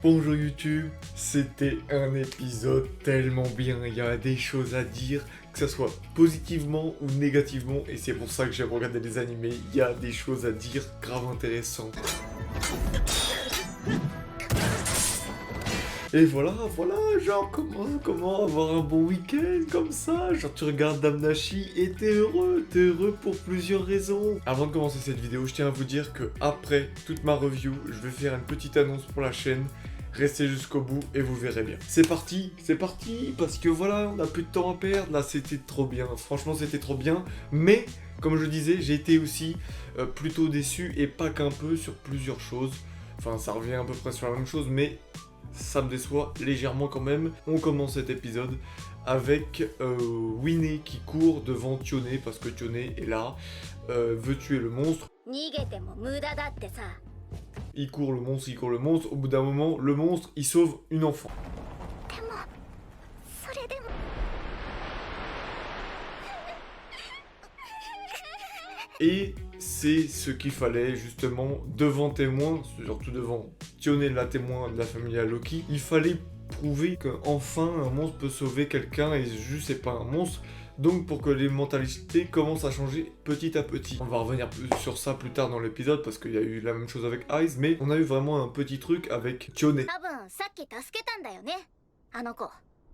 Bonjour YouTube, c'était un épisode tellement bien, il y a des choses à dire, que ce soit positivement ou négativement, et c'est pour ça que j'aime regarder des animés, il y a des choses à dire grave intéressantes. Et voilà, genre comment avoir un bon week-end comme ça, genre tu regardes Damnashi et t'es heureux pour plusieurs raisons. Avant de commencer cette vidéo, je tiens à vous dire que après toute ma review, je vais faire une petite annonce pour la chaîne. Restez jusqu'au bout et vous verrez bien. C'est parti, parce que voilà, on n'a plus de temps à perdre. Là, c'était trop bien, franchement, c'était trop bien. Mais, comme je disais, j'ai été aussi plutôt déçu, et pas qu'un peu, sur plusieurs choses. Enfin, ça revient à peu près sur la même chose, mais ça me déçoit légèrement quand même. On commence cet épisode avec Winnie qui court devant Tioné, parce que Tioné est là, veut tuer le monstre. Il court le monstre, au bout d'un moment, le monstre, il sauve une enfant. Et c'est ce qu'il fallait, justement, devant témoin, surtout devant Tioné, la témoin de la famille Loki, il fallait prouver qu'enfin un monstre peut sauver quelqu'un, et juste c'est pas un monstre. Donc pour que les mentalités commencent à changer petit à petit. On va revenir sur ça plus tard dans l'épisode parce qu'il y a eu la même chose avec Eyes, mais on a eu vraiment un petit truc avec Tioné.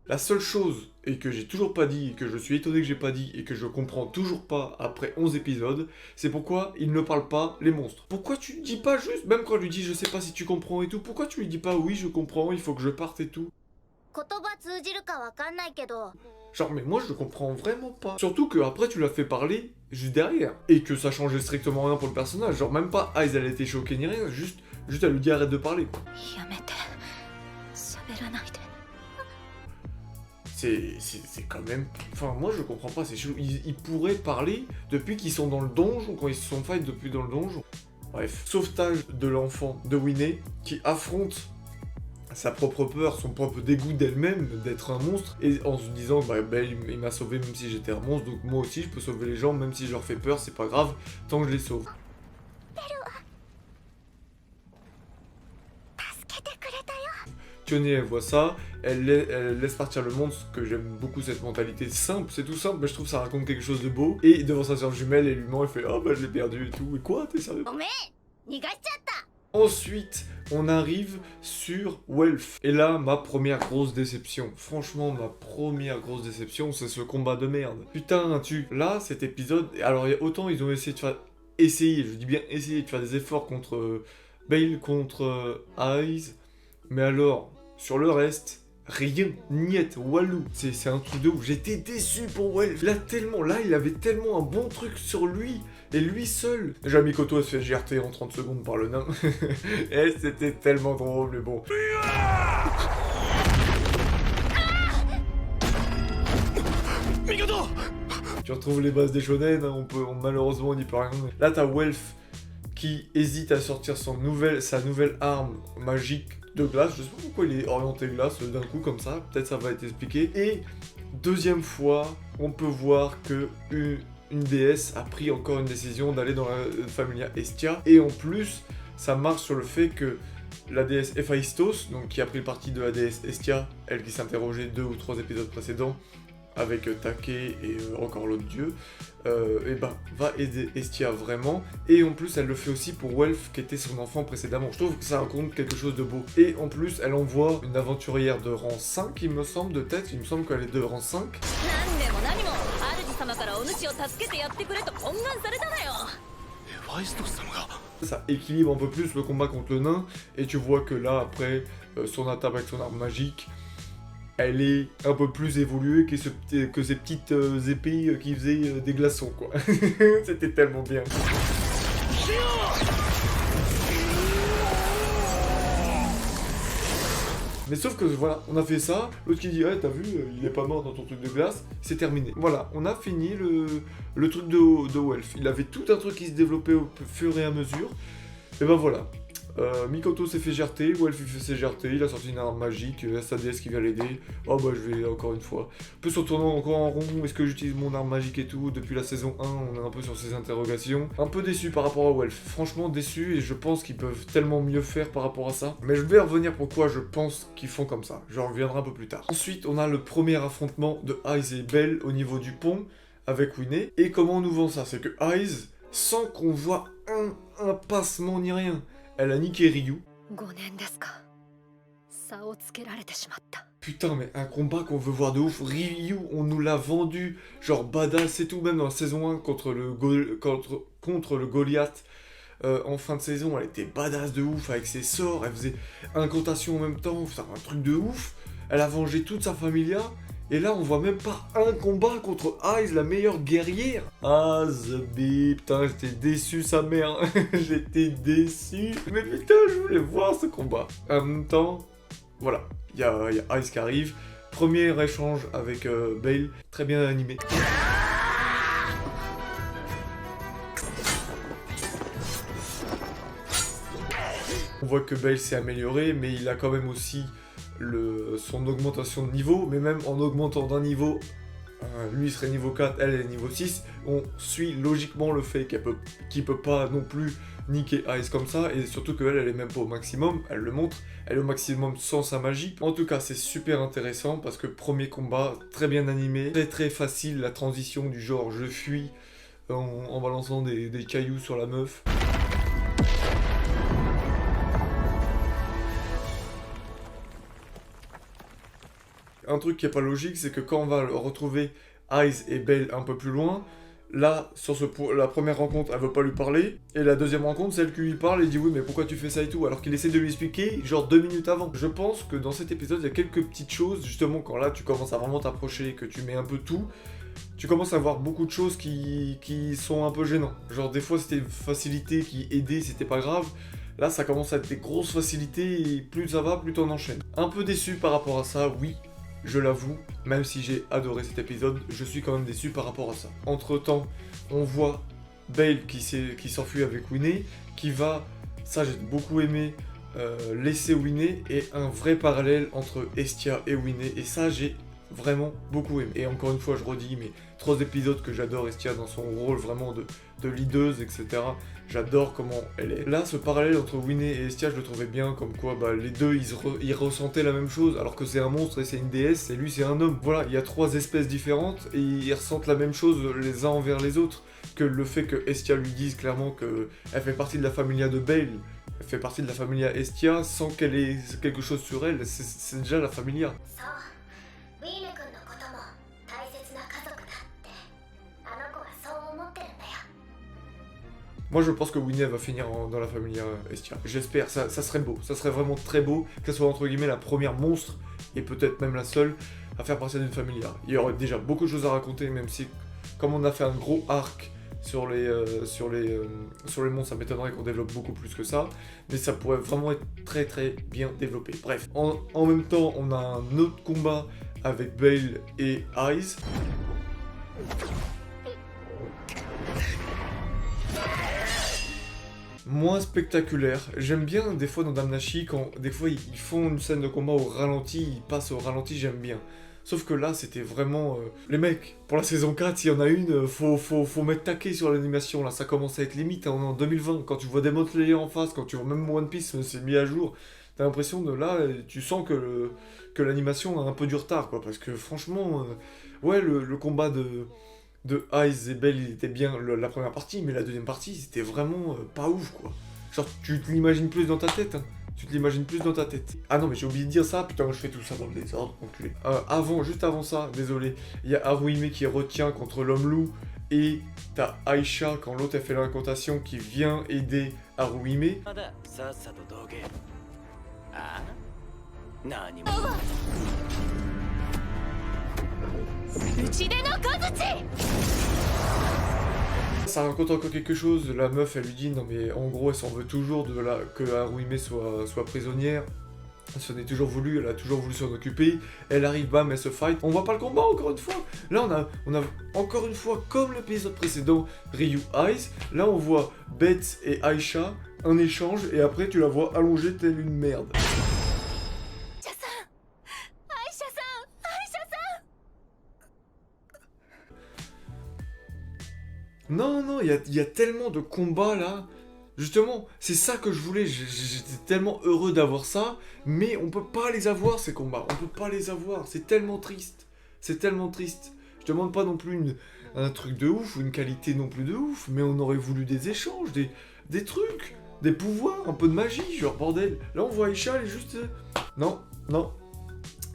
La seule chose, et que j'ai toujours pas dit, et que je suis étonné que j'ai pas dit, et que je comprends toujours pas après 11 épisodes, c'est pourquoi ils ne parlent pas les monstres. Pourquoi tu lui dis pas juste, même quand je lui dis je sais pas si tu comprends et tout, pourquoi tu lui dis pas oui je comprends, il faut que je parte et tout? Genre, mais moi je le comprends vraiment pas. Surtout que après tu l'as fait parler juste derrière. Et que ça changeait strictement rien pour le personnage. Genre, même pas Eyes elle a été choquée ni rien. Juste elle lui dit arrête de parler, quoi. C'est quand même... Enfin, moi je comprends pas, c'est chelou. Ils pourraient parler depuis qu'ils sont dans le donjon, quand ils se sont fight depuis dans le donjon. Bref, sauvetage de l'enfant de Winnie qui affronte sa propre peur, son propre dégoût d'elle-même, d'être un monstre, et en se disant bah il m'a sauvé même si j'étais un monstre, donc moi aussi je peux sauver les gens même si je leur fais peur, c'est pas grave, tant que je les sauve. Tioné, elle voit ça, elle laisse partir le monstre, que j'aime beaucoup cette mentalité simple, c'est tout simple, mais je trouve que ça raconte quelque chose de beau, et devant sa soeur jumelle, elle lui ment, elle fait oh bah je l'ai perdu et tout, et quoi, t'es sérieux? Ensuite, on arrive sur Welf. Et là, ma première grosse déception. Franchement, ma première grosse déception, c'est ce combat de merde. Putain, là, cet épisode... Alors, autant ils ont essayé de faire... je dis bien essayer de faire des efforts contre Bale, contre Eyes. Mais alors, sur le reste... Rien, niet, walou. C'est un truc de ouf. J'étais déçu pour Welf. Là, il avait tellement un bon truc sur lui. Et lui seul. Déjà, Mikoto se fait GRT en 30 secondes par le nain. Et c'était tellement drôle, mais bon. Mikoto! Tu retrouves les bases des shonen, hein, malheureusement on n'y peut rien. Là, t'as Welf qui hésite à sortir sa nouvelle arme magique de glace. Je sais pas pourquoi il est orienté glace d'un coup comme ça. Peut-être ça va être expliqué. Et deuxième fois, on peut voir que une déesse a pris encore une décision d'aller dans la familia Estia. Et en plus, ça marche sur le fait que la déesse Héphaïstos, donc qui a pris le parti de la déesse Estia, elle qui s'interrogeait 2 ou 3 épisodes précédents, avec Take et encore l'autre dieu, et ben va aider Estia vraiment, et en plus elle le fait aussi pour Welf qui était son enfant précédemment. Je trouve que ça raconte quelque chose de beau. Et en plus elle envoie une aventurière de rang 5, il me semble, de tête, il me semble qu'elle est de rang 5. Ça équilibre un peu plus le combat contre le nain, et tu vois que là après son attaque avec son arme magique, elle est un peu plus évoluée que ces petites épées qui faisaient des glaçons, quoi. C'était tellement bien. Mais sauf que voilà, on a fait ça, l'autre qui dit ouais t'as vu, il est pas mort dans ton truc de glace, c'est terminé. Voilà, on a fini le truc de Welf. Il avait tout un truc qui se développait au fur et à mesure. Et ben voilà. Mikoto s'est fait GRT, Welf il fait ses GRT, il a sorti une arme magique, sa déesse qui vient l'aider. Oh bah je vais encore une fois. Un peu se retournant encore en rond, est-ce que j'utilise mon arme magique et tout? Depuis la saison 1, on est un peu sur ces interrogations. Un peu déçu par rapport à Welf, franchement déçu, et je pense qu'ils peuvent tellement mieux faire par rapport à ça. Mais je vais revenir pourquoi je pense qu'ils font comme ça, j'en reviendrai un peu plus tard. Ensuite, on a le premier affrontement de Aiz et Belle au niveau du pont, avec Winnie. Et comment on nous vend ça? C'est que Aiz, sans qu'on voit un passement ni rien, elle a niqué Ryu. Putain, mais un combat qu'on veut voir de ouf. Ryu, on nous l'a vendu, genre badass et tout, même dans la saison 1 contre le Goliath. En fin de saison, elle était badass de ouf avec ses sorts, elle faisait incantation en même temps, c'est un truc de ouf. Elle a vengé toute sa familia. Et là, on voit même pas un combat contre Aiz, la meilleure guerrière. Ah, Zbi, putain, j'étais déçu, sa mère. J'étais déçu. Mais putain, je voulais voir ce combat. En même temps, voilà, il y a Aiz qui arrive. Premier échange avec Bale, très bien animé. On voit que Bale s'est amélioré, mais il a quand même aussi son augmentation de niveau, mais même en augmentant d'un niveau, lui serait niveau 4, elle est niveau 6, on suit logiquement le fait qu'il peut pas non plus niquer Aiz comme ça, et surtout qu'elle est même pas au maximum, elle le montre, elle est au maximum sans sa magie. En tout cas, c'est super intéressant, parce que premier combat, très bien animé, très facile, la transition du genre je fuis en balançant des cailloux sur la meuf. Un truc qui est pas logique, c'est que quand on va retrouver Aiz et Bale un peu plus loin, là, sur la première rencontre, elle veut pas lui parler, et la deuxième rencontre, c'est elle qui lui parle et dit oui, mais pourquoi tu fais ça et tout, alors qu'il essaie de lui expliquer, genre 2 minutes avant. Je pense que dans cet épisode, il y a quelques petites choses, justement, quand là, tu commences à vraiment t'approcher, que tu mets un peu tout, tu commences à voir beaucoup de choses qui sont un peu gênants. Genre, des fois, c'était une facilité qui aidait, c'était pas grave. Là, ça commence à être des grosses facilités, et plus ça va, plus t'en enchaînes. Un peu déçu par rapport à ça, oui. Je l'avoue, même si j'ai adoré cet épisode, je suis quand même déçu par rapport à ça. Entre temps, on voit Bale qui s'enfuit avec Winnie, qui va, ça j'ai beaucoup aimé, laisser Winnie, et un vrai parallèle entre Estia et Winnie, et ça j'ai vraiment beaucoup aimé. Et encore une fois, je redis, mais 3 épisodes que j'adore Estia dans son rôle vraiment de leaduse, etc. J'adore comment elle est. Là, ce parallèle entre Winnie et Estia, je le trouvais bien, comme quoi bah, les deux, ils ressentaient la même chose, alors que c'est un monstre et c'est une déesse, et lui c'est un homme. Voilà, il y a 3 espèces différentes, et ils ressentent la même chose les uns envers les autres. Que le fait que Estia lui dise clairement qu'elle fait partie de la familia de Bale, elle fait partie de la familia Estia, sans qu'elle ait quelque chose sur elle, c'est déjà la familia. Moi je pense que Winnie va finir dans la famille Estia. J'espère, ça serait beau, ça serait vraiment très beau qu'elle soit entre guillemets la première monstre, et peut-être même la seule, à faire partie d'une famille. Il y aurait déjà beaucoup de choses à raconter, même si, comme on a fait un gros arc sur les monstres, ça m'étonnerait qu'on développe beaucoup plus que ça, mais ça pourrait vraiment être très bien développé. Bref, en même temps, on a un autre combat avec Bale et Aiz. Moins spectaculaire. J'aime bien des fois dans Damnashi, quand des fois ils font une scène de combat au ralenti, ils passent au ralenti, j'aime bien. Sauf que là, c'était vraiment... Les mecs, pour la saison 4, s'il y en a une, faut mettre taquet sur l'animation, là, ça commence à être limite, hein, on est en 2020, quand tu vois Demon Slayer en face, quand tu vois même One Piece, c'est mis à jour, t'as l'impression de là, tu sens que l'animation a un peu du retard, quoi, parce que franchement, ouais, le combat de Aiz et Belle, il était bien la première partie, mais la deuxième partie, c'était vraiment pas ouf, quoi. Genre, tu te l'imagines plus dans ta tête, hein. Tu te l'imagines plus dans ta tête. Ah non, mais j'ai oublié de dire ça, putain, je fais tout ça dans le désordre, enculé. Juste avant ça, désolé, il y a Haruhime qui retient contre l'homme-loup, et t'as Aisha, quand l'autre a fait l'incantation, qui vient aider Haruhime. Ça raconte encore quelque chose, la meuf elle lui dit non mais en gros elle s'en veut toujours que Haruhime soit prisonnière. Elle s'en est toujours voulu, elle a toujours voulu s'en occuper, elle arrive, bam, elle se fight. On voit pas le combat encore une fois. Là on a encore une fois, comme l'épisode précédent, Ryu Aiz. Là on voit Beth et Aisha un échange, et après tu la vois allongée telle une merde. Non, non, il y a tellement de combats là. Justement, c'est ça que je voulais. J'étais tellement heureux d'avoir ça, mais on peut pas les avoir ces combats. On peut pas les avoir. C'est tellement triste. C'est tellement triste. Je demande pas non plus un truc de ouf ou une qualité non plus de ouf, mais on aurait voulu des échanges, des trucs, des pouvoirs, un peu de magie, genre bordel. Là on voit Aisha, elle est juste. Non, non.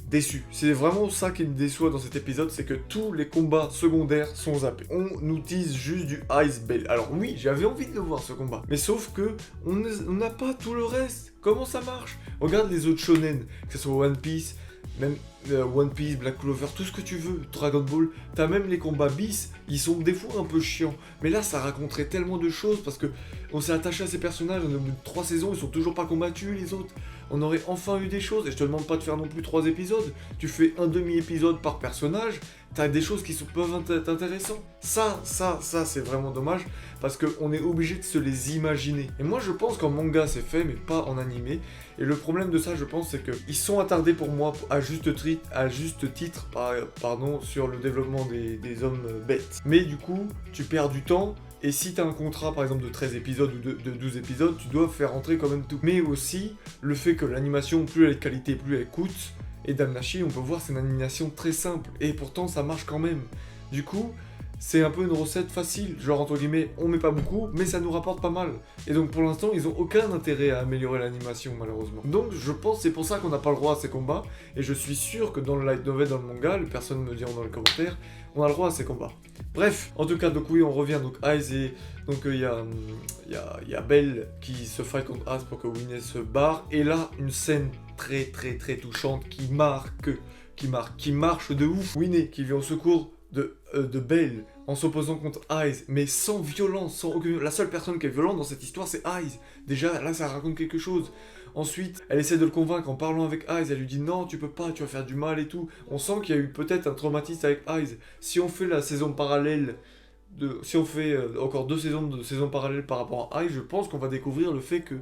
Déçu. C'est vraiment ça qui me déçoit dans cet épisode, c'est que tous les combats secondaires sont zappés. On nous tease juste du Ice Bell. Alors oui, j'avais envie de le voir ce combat, mais sauf que on n'a pas tout le reste. Comment ça marche? Regarde les autres shonen, que ce soit One Piece, même One Piece, Black Clover, tout ce que tu veux, Dragon Ball, t'as même les combats bis, ils sont des fois un peu chiants. Mais là, ça raconterait tellement de choses parce que on s'est attaché à ces personnages, on a eu 3 saisons, ils sont toujours pas combattus les autres. On aurait enfin eu des choses, et je te demande pas de faire non plus 3 épisodes, tu fais un demi-épisode par personnage, t'as des choses qui peuvent être intéressantes. Ça, c'est vraiment dommage, parce qu'on est obligé de se les imaginer. Et moi, je pense qu'en manga, c'est fait, mais pas en animé. Et le problème de ça, je pense, c'est qu'ils sont attardés pour moi, à juste titre, sur le développement des hommes bêtes. Mais du coup, tu perds du temps. Et si t'as un contrat par exemple de 13 épisodes ou de 12 épisodes, tu dois faire rentrer quand même tout. Mais aussi, le fait que l'animation, plus elle est de qualité, plus elle coûte. Et Damnashi, on peut voir, c'est une animation très simple. Et pourtant, ça marche quand même. Du coup, c'est un peu une recette facile. Genre, entre guillemets, on met pas beaucoup, mais ça nous rapporte pas mal. Et donc, pour l'instant, ils ont aucun intérêt à améliorer l'animation, malheureusement. Donc, je pense que c'est pour ça qu'on n'a pas le droit à ces combats. Et je suis sûr que dans le light novel, dans le manga, les personnes me diront dans les commentaires, on a le droit à ces combats. Bref, en tout cas, donc oui, on revient, donc Aiz et... Donc il y a Belle qui se fight contre As pour que Winnie se barre. Et là, une scène très touchante qui marche de ouf. Winnie qui vient au secours de Belle en s'opposant contre Aiz, mais sans violence, sans aucune... La seule personne qui est violente dans cette histoire, c'est Aiz. Déjà, là, ça raconte quelque chose. Ensuite, elle essaie de le convaincre en parlant avec Aiz, elle lui dit non, tu peux pas, tu vas faire du mal et tout. On sent qu'il y a eu peut-être un traumatisme avec Aiz. Si on fait la saison parallèle, si on fait encore 2 saisons parallèles par rapport à Aiz, je pense qu'on va découvrir le fait que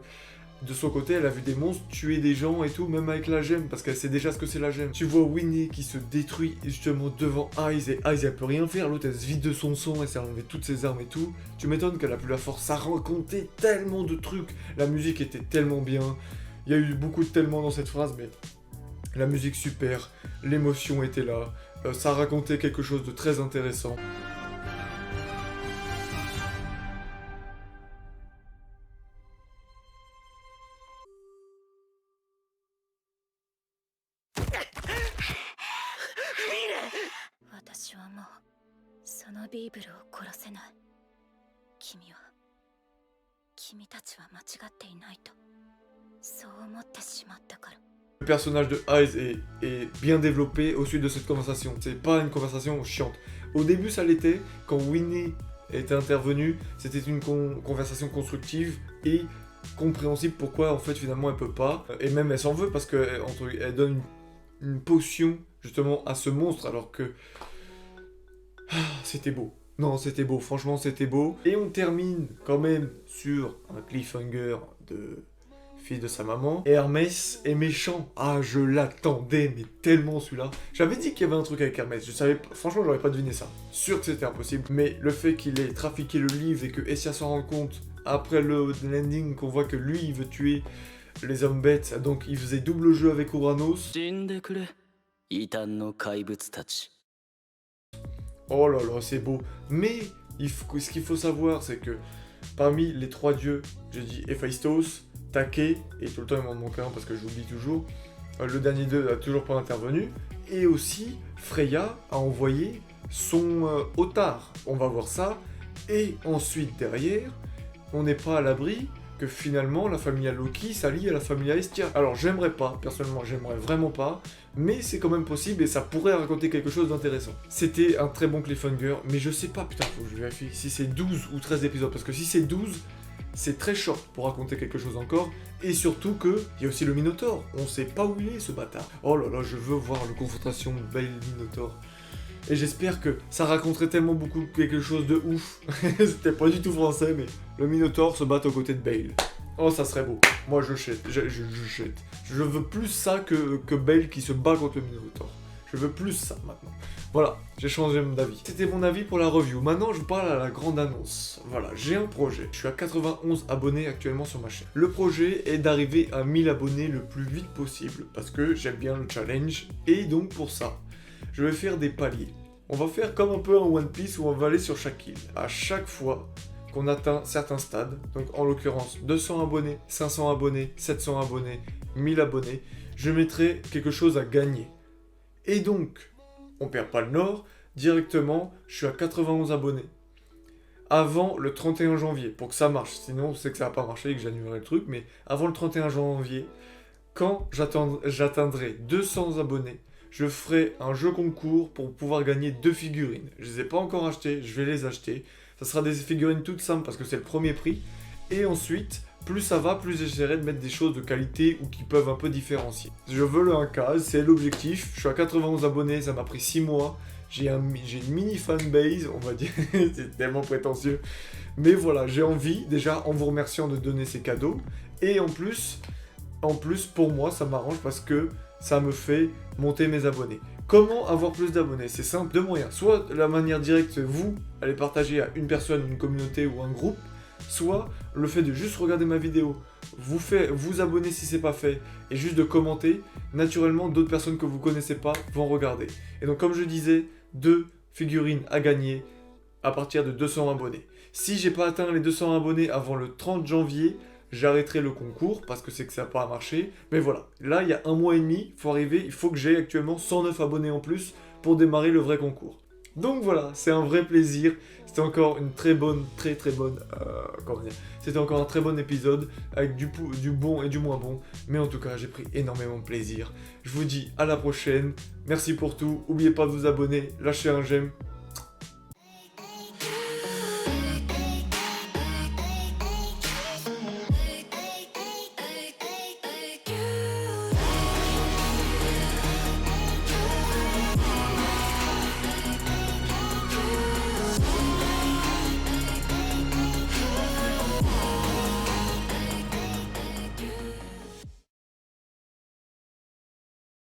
de son côté, elle a vu des monstres tuer des gens et tout, même avec la gemme, parce qu'elle sait déjà ce que c'est la gemme. Tu vois Winnie qui se détruit justement devant Aiz, et Aiz elle peut rien faire, l'autre elle se vide de son sang, elle s'est enlevé toutes ses armes et tout. Tu m'étonnes qu'elle a plus la force, ça racontait tellement de trucs, la musique était tellement bien, il y a eu beaucoup de tellement dans cette phrase, mais la musique super, l'émotion était là, ça racontait quelque chose de très intéressant. Le personnage de Aiz est bien développé au suite de cette conversation. C'est pas une conversation chiante. Au début, ça l'était. Quand Winnie était intervenue, c'était une conversation constructive et compréhensible pourquoi, en fait, finalement, elle peut pas. Et même, elle s'en veut parce qu'elle donne une potion, justement, à ce monstre, alors que... c'était beau. Non, c'était beau. Franchement, c'était beau. Et on termine, quand même, sur un cliffhanger de... fille de sa maman. Et Hermès est méchant. Ah, je l'attendais, mais tellement celui-là. J'avais dit qu'il y avait un truc avec Hermès. Je savais, franchement, j'aurais pas deviné ça. Sûr que c'était impossible. Mais le fait qu'il ait trafiqué le livre et que Essia s'en rende compte après le landing, qu'on voit que lui, il veut tuer les hommes bêtes. Donc, il faisait double jeu avec Uranos. Oh là là, c'est beau. Mais ce qu'il faut savoir, c'est que parmi les 3 dieux, j'ai dit Héphaïstos, Take, et tout le temps il m'en manque un parce que j'oublie toujours, le dernier d'eux n'a toujours pas intervenu, et aussi Freya a envoyé son otard. On va voir ça, et ensuite derrière, on n'est pas à l'abri que finalement la famille Loki s'allie à la famille Hestia. Alors j'aimerais pas, personnellement j'aimerais vraiment pas, mais c'est quand même possible et ça pourrait raconter quelque chose d'intéressant. C'était un très bon cliffhanger, mais je sais pas, putain, faut que je vérifie si c'est 12 ou 13 épisodes, parce que si c'est 12, c'est très short pour raconter quelque chose encore, et surtout que, il y a aussi le Minotaur, on sait pas où il est ce bâtard. Oh là là, je veux voir la confrontation Bale-Minotaur. Et j'espère que ça raconterait tellement quelque chose de ouf. C'était pas du tout français, mais le Minotaur se bat aux côtés de Bale. Oh, ça serait beau. Moi, je jette. Je jette. Je veux plus ça que Bale qui se bat contre le Minotaur. Je veux plus ça maintenant. Voilà, j'ai changé d'avis. C'était mon avis pour la review. Maintenant, je vous parle à la grande annonce. Voilà, j'ai un projet. Je suis à 91 abonnés actuellement sur ma chaîne. Le projet est d'arriver à 1000 abonnés le plus vite possible parce que j'aime bien le challenge. Et donc, pour ça, je vais faire des paliers. On va faire comme un peu un One Piece où on va aller sur chaque île. À chaque fois qu'on atteint certains stades, donc en l'occurrence 200 abonnés, 500 abonnés, 700 abonnés, 1000 abonnés, je mettrai quelque chose à gagner. Et donc, on perd pas le nord, directement, je suis à 91 abonnés. Avant le 31 janvier, pour que ça marche, sinon on sait que ça va pas marcher et que j'annulerai le truc, mais avant le 31 janvier, quand j'atteindrai 200 abonnés, je ferai un jeu concours pour pouvoir gagner 2 figurines. Je les ai pas encore achetées, je vais les acheter. Ça sera des figurines toutes simples parce que c'est le premier prix. Et ensuite, plus ça va, plus j'essaierai de mettre des choses de qualité ou qui peuvent un peu différencier. Je veux le 1K, c'est l'objectif. Je suis à 91 abonnés, ça m'a pris 6 mois. J'ai une mini fanbase, on va dire. C'est tellement prétentieux. Mais voilà, j'ai envie, déjà, en vous remerciant de donner ces cadeaux. Et en plus, pour moi, ça m'arrange parce que ça me fait monter mes abonnés. Comment avoir plus d'abonnés? C'est simple, deux moyens. Soit la manière directe, vous allez partager à une personne, une communauté ou un groupe, soit le fait de juste regarder ma vidéo, vous abonner si c'est pas fait, et juste de commenter, naturellement d'autres personnes que vous connaissez pas vont regarder. Et donc comme je disais, 2 figurines à gagner à partir de 200 abonnés. Si j'ai pas atteint les 200 abonnés avant le 30 janvier, j'arrêterai le concours parce que c'est que ça n'a pas marché. Mais voilà, là il y a 1 mois et demi, il faut que j'ai actuellement 109 abonnés en plus pour démarrer le vrai concours. Donc voilà, c'est un vrai plaisir. C'était encore une très bonne, c'était encore un très bon épisode avec du bon et du moins bon. Mais en tout cas, j'ai pris énormément de plaisir. Je vous dis à la prochaine. Merci pour tout. N'oubliez pas de vous abonner, lâchez un j'aime.